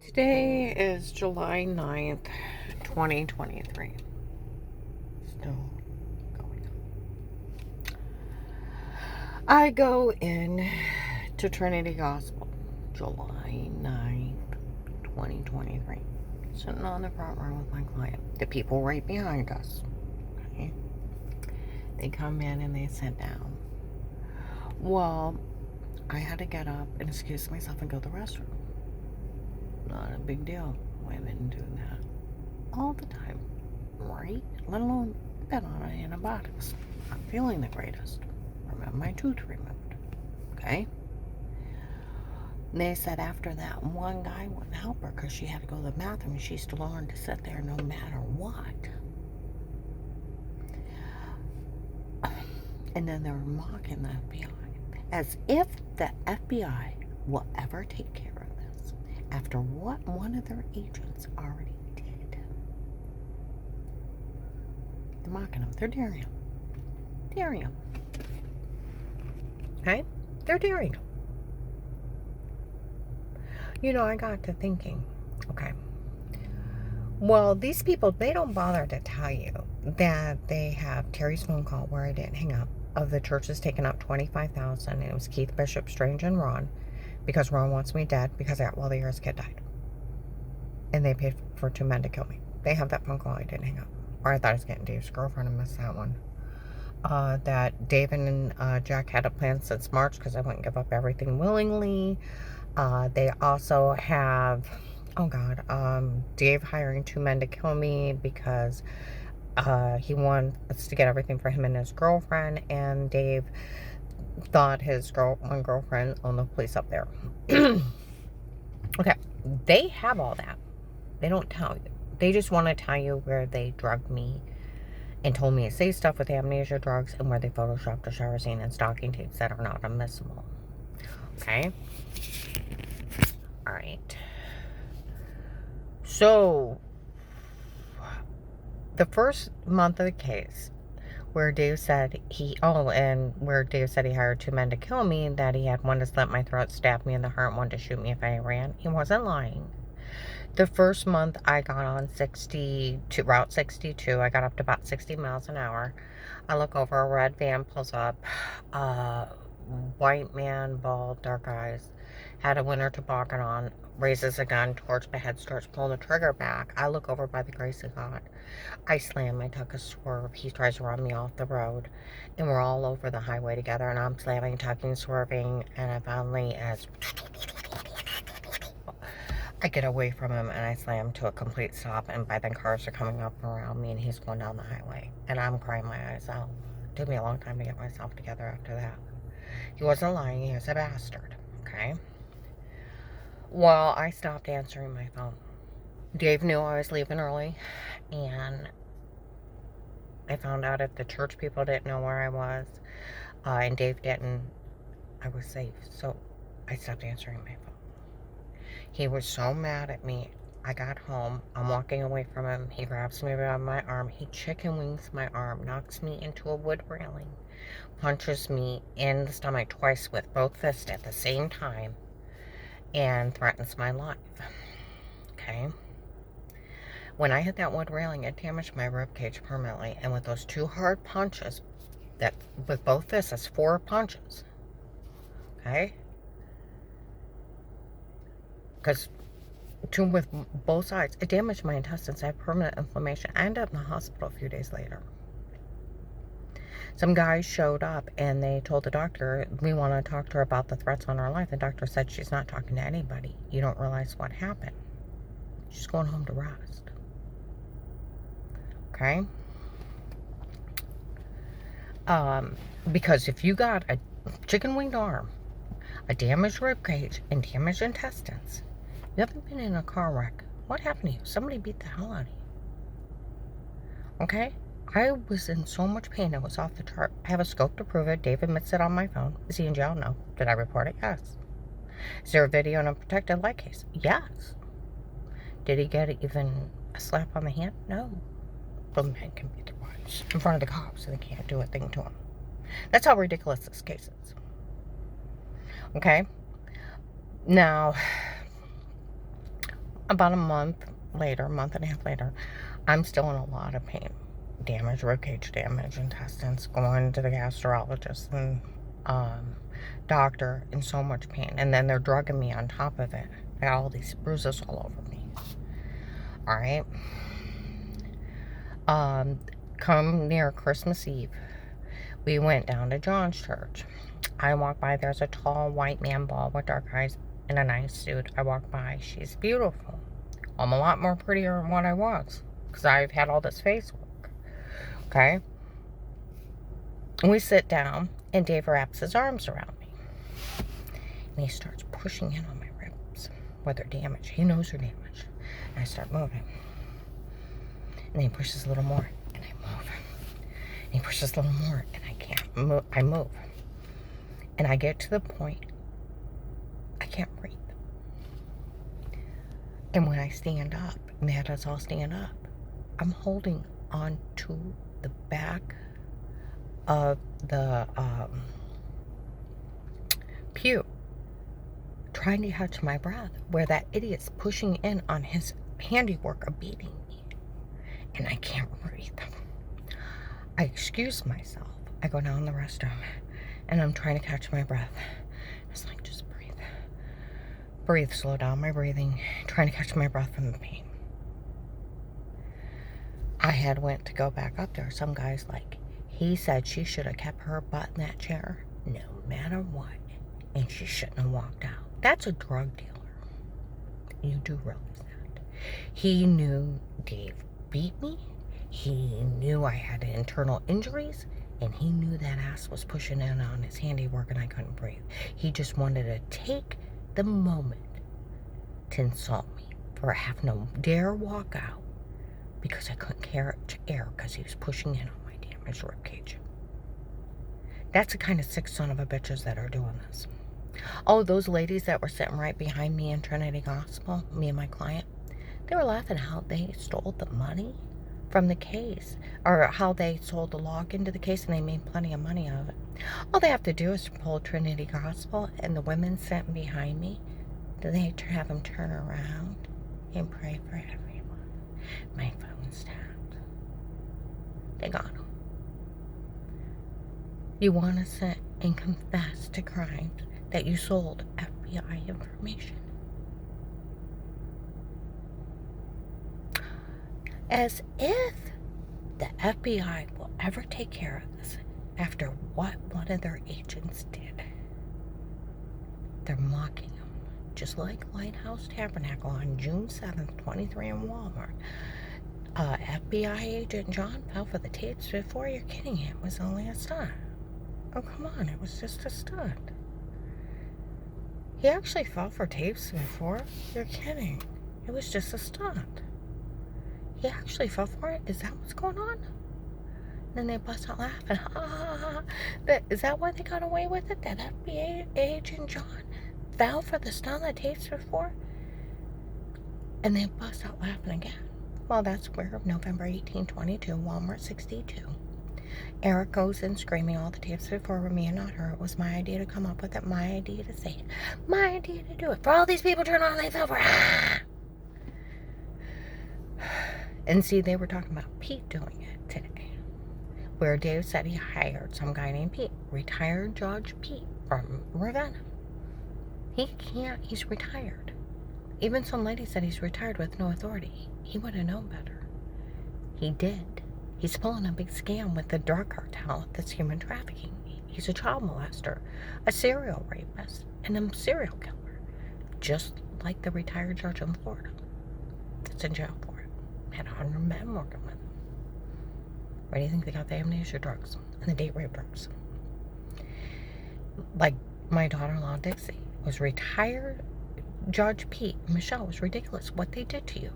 Today is July 9th, 2023. Still going on. I go in to Trinity Gospel, July 9th, 2023. Sitting on the front row with my client. The people right behind us. Okay? They come in and they sit down. Well, I had to get up and excuse myself and go to the restroom. Not a big deal. Women do that all the time, right? Let alone been on antibiotics. Not feeling the greatest. Remember my tooth removed. Okay? And they said after that, one guy wouldn't help her because she had to go to the bathroom and she still learned to sit there no matter what. And then they were mocking the FBI. As if the FBI will ever take care of this after what one of their agents already did. They're mocking them. They're daring them. Daring them. Okay? They're daring them. You know, I got to thinking, okay, well, these people, they don't bother to tell you that they have Terry's phone call where I didn't hang up of the churches taking out $25,000, and it was Keith Bishop, Strange, and Ron, because Ron wants me dead because while the year's kid died. And they paid for 2 men to kill me. They have that phone call I didn't hang up. Or I thought I was getting Dave's girlfriend and missed that one. That Dave and Jack had a plan since March because I wouldn't give up everything willingly. They also have, oh God, Dave hiring 2 men to kill me because he wants to get everything for him and his girlfriend, and Dave thought his one girlfriend owned the place up there. Okay, they have all that. They don't tell you. They just want to tell you where they drugged me and told me to say stuff with amnesia drugs and where they photoshopped a shower scene and stocking tapes that are not admissible. Okay? Alright. So, the first month of the case, where Dave said he hired 2 men to kill me, that he had one to slit my throat, stab me in the heart, one to shoot me if I ran, he wasn't lying. The first month I got on Route 62, I got up to about 60 miles an hour. I look over, a red van pulls up, white man, bald, dark eyes, had a winter toboggan on, raises a gun towards my head, starts pulling the trigger back. I look over by the grace of God. I slam, I took a swerve, he tries to run me off the road, and we're all over the highway together, and I'm slamming, tucking, swerving, and I finally, as I get away from him, and I slam to a complete stop, and by then cars are coming up around me, and he's going down the highway, and I'm crying my eyes out. It took me a long time to get myself together after that. He wasn't lying, he was a bastard, okay? Well, I stopped answering my phone. Dave knew I was leaving early, and I found out if the church people didn't know where I was, and Dave didn't, I was safe. So I stopped answering my phone. He was so mad at me. I got home. I'm walking away from him. He grabs me around my arm. He chicken wings my arm, knocks me into a wood railing, punches me in the stomach twice with both fists at the same time, and threatens my life. Okay? When I hit that wood railing, it damaged my rib cage permanently. And with those 2 hard punches, with both fists, that's 4 punches. Okay? Because 2 with both sides, it damaged my intestines. I have permanent inflammation. I ended up in the hospital a few days later. Some guys showed up and they told the doctor, we want to talk to her about the threats on her life. The doctor said she's not talking to anybody. You don't realize what happened. She's going home to rest. Okay? Because if you got a chicken winged arm, a damaged rib cage, and damaged intestines, you haven't been in a car wreck. What happened to you? Somebody beat the hell out of you. Okay? I was in so much pain, it was off the chart. I have a scope to prove it. Dave admits it on my phone. Is he in jail? No. Did I report it? Yes. Is there a video in a protected light case? Yes. Did he get even a slap on the hand? No. The man can be the ones in front of the cops and they can't do a thing to him. That's how ridiculous this case is. Okay? Now, About a month later, month and a half later, I'm still in a lot of pain. Damage, ribcage damage, intestines, going to the gastrologist and doctor, in so much pain. And then they're drugging me on top of it. I got all these bruises all over me. All right. Come near Christmas Eve, we went down to John's church. I walk by, there's a tall white man, bald with dark eyes, in a nice suit. I walk by, she's beautiful. I'm a lot more prettier than what I was, because I've had all this face work. Okay? We sit down, and Dave wraps his arms around me. And he starts pushing in on my ribs, where they're damaged. He knows they're damaged. And I start moving. And then he pushes a little more, and I move. And he pushes a little more, and I can't move. I move. And I get to the point, I can't breathe. And when I stand up, and they had us all stand up, I'm holding on to the back of the pew, trying to catch my breath, where that idiot's pushing in on his handiwork of beating me. And I can't breathe. I excuse myself. I go down the restroom, and I'm trying to catch my breath. It's like, just breathe. Breathe, slow down my breathing, trying to catch my breath from the pain. I had went to go back up there. Some guy's like, he said she should have kept her butt in that chair no matter what, and she shouldn't have walked out. That's a drug dealer. You do realize that. He knew Dave beat me. He knew I had internal injuries, and he knew that ass was pushing in on his handiwork and I couldn't breathe. He just wanted to take the moment to insult me, for I have no dare walk out because I couldn't catch air because he was pushing in on my damaged ribcage. That's the kind of sick son of a bitches that are doing this. Oh, those ladies that were sitting right behind me in Trinity Gospel, me and my client, they were laughing how they stole the money from the case, or how they sold the log into the case and they made plenty of money out of it. All they have to do is pull Trinity Gospel, and the women sitting behind me, then they have them turn around and pray for everyone. My phone's tapped. They got them. You want to sit and confess to crimes that you sold FBI information? As if the FBI will ever take care of this after what one of their agents did. They're mocking them, just like Lighthouse Tabernacle on June 7th, 23 in Walmart. FBI agent John fell for the tapes before. You're kidding, it was only a stunt. Oh, come on, it was just a stunt. He actually fell for tapes before? You're kidding. It was just a stunt. He actually fell for it? Is that what's going on? Then they bust out laughing. Ha ha ha. But is that why they got away with it? That FBI agent John fell for the stunt on the tapes before? And they bust out laughing again. Well, that's where November 1822, Walmart 62. Eric goes in screaming all the tapes before were me and not her. It was my idea to come up with it, my idea to say it, my idea to do it. For all these people turn on, they fell for it. And see, they were talking about Pete doing it today, where Dave said he hired some guy named Pete, retired Judge Pete from Ravenna. He can't, he's retired. Even some lady said he's retired with no authority. He would have known better. He did. He's pulling a big scam with the drug cartel that's human trafficking. He's a child molester, a serial rapist, and a serial killer, just like the retired judge in Florida that's in jail for it. Had 100 men working with him. Where do you think they got the amnesia drugs and the date rape drugs? Like my daughter-in-law Dixie was retired Judge Pete. Michelle, it was ridiculous what they did to you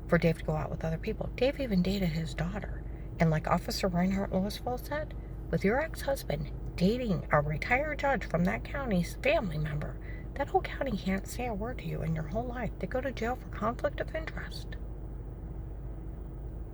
for Dave to go out with other people. Dave even dated his daughter. And like Officer Reinhardt Louisville said, with your ex-husband dating a retired judge from that county's family member, that whole county can't say a word to you in your whole life. They go to jail for conflict of interest.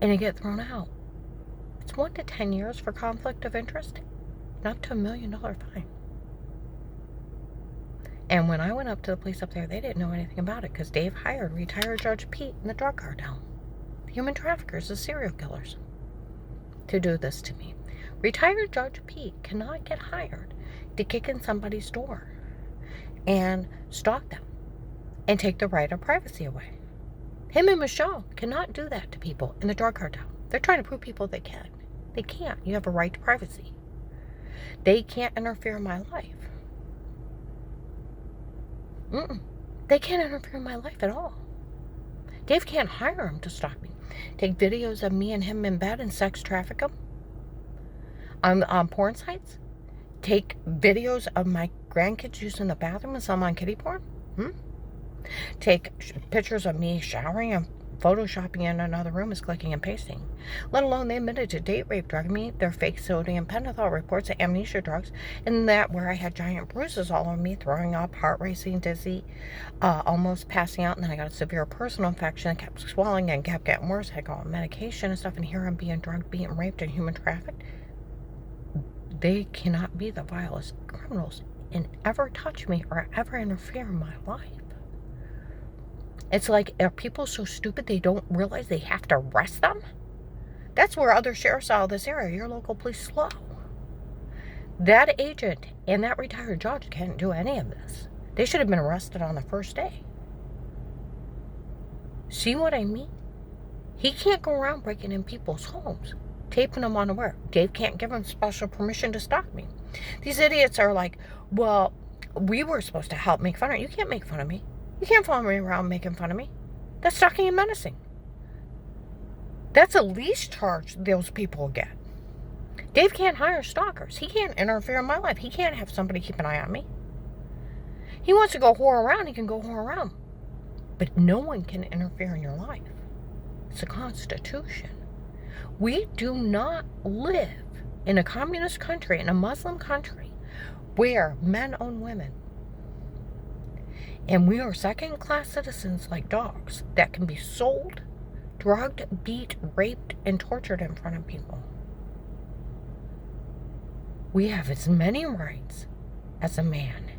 And you get thrown out. It's 1 to 10 years for conflict of interest, and up to $1 million fine. And when I went up to the police up there, they didn't know anything about it because Dave hired retired Judge Pete and the drug cartel, the human traffickers, the serial killers, to do this to me. Retired Judge Pete cannot get hired to kick in somebody's door and stalk them and take the right of privacy away. Him and Michelle cannot do that to people in the drug cartel. They're trying to prove people they can. They can't. You have a right to privacy. They can't interfere in my life. They can't interfere in my life at all. Dave can't hire him to stalk me. Take videos of me and him in bed and sex traffic him on porn sites. Take videos of my grandkids using the bathroom and sell them on kiddie porn. Take pictures of me showering and photoshopping in another room is clicking and pasting. Let alone they admitted to date rape, drugging me, their fake sodium pentothal reports of amnesia drugs, and that where I had giant bruises all over me, throwing up, heart racing, dizzy, almost passing out, and then I got a severe personal infection that kept swelling and kept getting worse. I had to go on medication and stuff, and here I'm being drugged, being raped, and human trafficked. They cannot be the vilest criminals and ever touch me or ever interfere in my life. It's like, are people so stupid they don't realize they have to arrest them? That's where other sheriffs out of this area, your local police, slow. That agent and that retired judge can't do any of this. They should have been arrested on the first day. See what I mean? He can't go around breaking in people's homes, taping them on the wire. Dave can't give him special permission to stalk me. These idiots are like, well, we were supposed to help make fun of you. You can't make fun of me. You can't follow me around making fun of me. That's stalking and menacing. That's the least charge those people get. Dave can't hire stalkers. He can't interfere in my life. He can't have somebody keep an eye on me. He wants to go whore around, he can go whore around. But no one can interfere in your life. It's the Constitution. We do not live in a communist country, in a Muslim country, where men own women. And we are second-class citizens like dogs that can be sold, drugged, beat, raped, and tortured in front of people. We have as many rights as a man.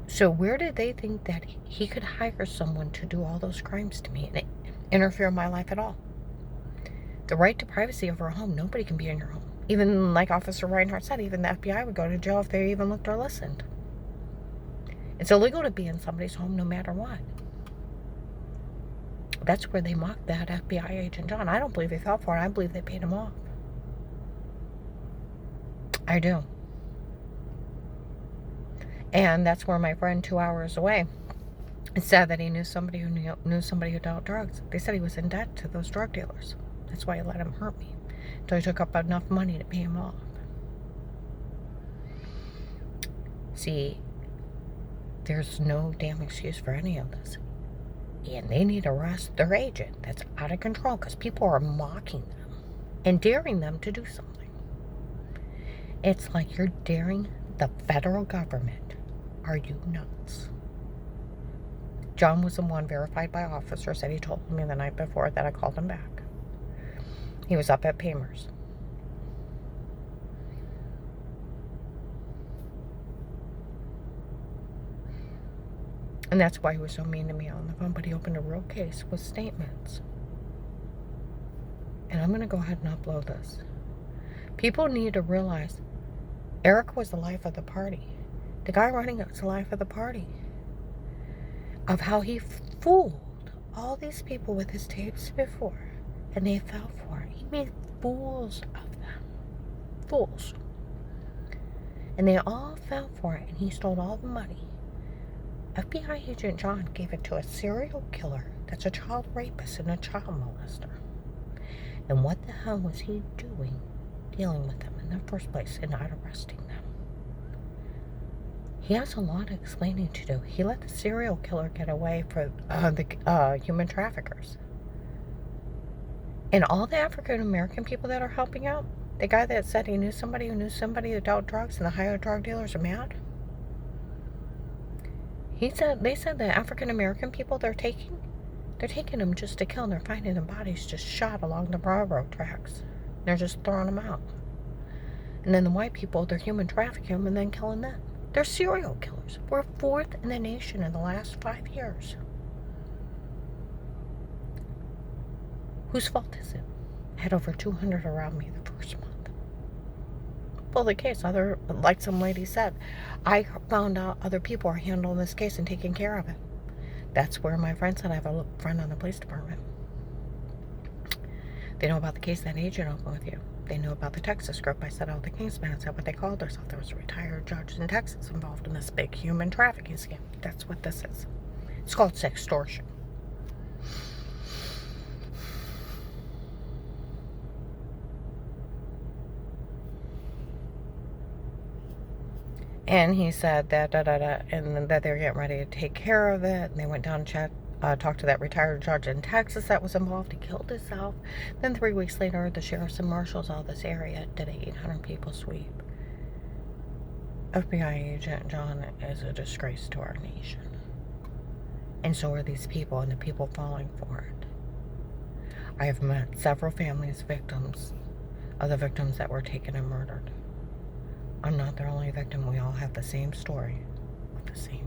So where did they think that he could hire someone to do all those crimes to me and interfere in my life at all? The right to privacy over a home, nobody can be in your home. Even like Officer Reinhardt said, even the FBI would go to jail if they even looked or listened. It's illegal to be in somebody's home no matter what. That's where they mocked that FBI agent John. I don't believe he fell for it. I believe they paid him off. I do. And that's where my friend 2 hours away said that he knew somebody who knew somebody who dealt drugs. They said he was in debt to those drug dealers. That's why he let him hurt me until he took up enough money to pay him off. See, there's no damn excuse for any of this. And they need to arrest their agent. That's out of control because people are mocking them and daring them to do something. It's like you're daring the federal government. Are you nuts? John was the one verified by officers that he told me the night before that I called him back. He was up at Paymer's. And that's why he was so mean to me on the phone, but he opened a real case with statements. And I'm going to go ahead and upload this. People need to realize Eric was the life of the party. The guy running it was the life of the party. Of how he fooled all these people with his tapes before. And they fell for it. He made fools of them. Fools. And they all fell for it. And he stole all the money. FBI agent John gave it to a serial killer that's a child rapist and a child molester. And what the hell was he doing dealing with them in the first place and not arresting them? He has a lot of explaining to do. He let the serial killer get away for the human traffickers. And all the African American people that are helping out, the guy that said he knew somebody who dealt drugs and the higher drug dealers are mad. They said the African American people they're taking them just to kill, and they're finding their bodies just shot along the railroad tracks. They're just throwing them out. And then the white people, they're human trafficking them and then killing them. They're serial killers. We're fourth in the nation in the last 5 years. Whose fault is it? I had over 200 around me the first month. Well, the case, like some lady said, I found out other people are handling this case and taking care of it. That's where my friend said I have a friend on the police department. They know about the case that agent opened with you. They knew about the Texas group. I said, oh, the Kingsman. I said what they called themselves. There was a retired judge in Texas involved in this big human trafficking scam. That's what this is. It's called sextortion. And he said that, and that they were getting ready to take care of it. And they went down and talked to that retired judge in Texas that was involved. He killed himself. Then 3 weeks later, the sheriffs and marshals of this area did an 800 people sweep. FBI agent John is a disgrace to our nation. And so are these people and the people falling for it. I have met several families, victims, of the victims that were taken and murdered. I'm not the only victim. We all have the same story, the same